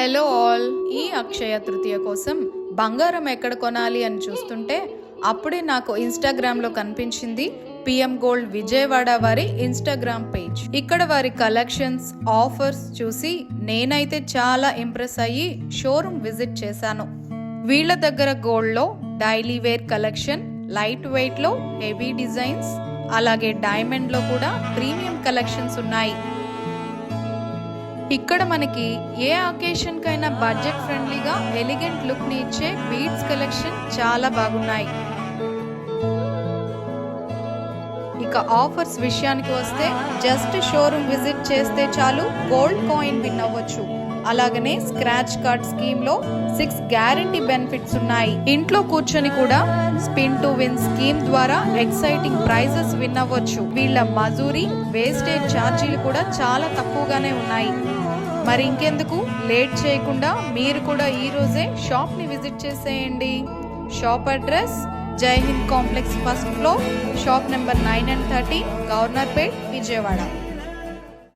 Hello all. ఈ అక్షయ తృతీయ కోసం బంగారం ఎక్కడ కొనాలి అని చూస్తుంటే అప్పుడే నాకు ఇన్స్టాగ్రామ్లో కనిపించింది పిఎం గోల్డ్ విజయవాడ వారి ఇన్స్టాగ్రామ్ పేజ్. ఇక్కడ వారి కలెక్షన్స్, ఆఫర్స్ చూసి నేనైతే చాలా ఇంప్రెస్ అయ్యి షోరూమ్ విజిట్ చేశాను. వీళ్ళ దగ్గర గోల్డ్లో డైలీ వేర్ కలెక్షన్, లైట్ వెయిట్లో హెవీ డిజైన్స్, అలాగే డైమండ్లో కూడా ప్రీమియం కలెక్షన్స్ ఉన్నాయి. ఇక్కడ మనకి ఏ అకేషన్ కైనా బడ్జెట్ ఫ్రెండ్లీగా ఎలిగెంట్ లుక్ ని ఇచ్చే బీడ్స్ కలెక్షన్ చాలా బాగున్నాయి. ఇక ఆఫర్స్ విషయానికి వస్తే జస్ట్ షోరూమ్ విజిట్ చేస్తే చాలు గోల్డ్ కాయిన్ విన్ అవ్వచ్చు. అలాగనే స్క్రాచ్ కార్డ్ స్కీమ్ లో 6 గ్యారంటీ బెనిఫిట్స్ ఉన్నాయి. ఇంట్లో కూర్చొని కూడా స్పిన్ టు విన్ స్కీమ్ ద్వారా ఎక్సైటింగ్ ప్రైజెస్ విన్ అవ్వచ్చు. వీళ్ళ మజూరీ, వేస్టేజ్ ఛార్జీలు కూడా చాలా తక్కువగానే ఉన్నాయి. మరి ఇంకెందుకు లేట్ చేయకుండా మీరు కూడా ఈ రోజే షాప్ ని విజిట్ చేసేయండి. Shop address Jai Hind complex, first floor, shop number 9 and 30, Governorpet, Vijayawada.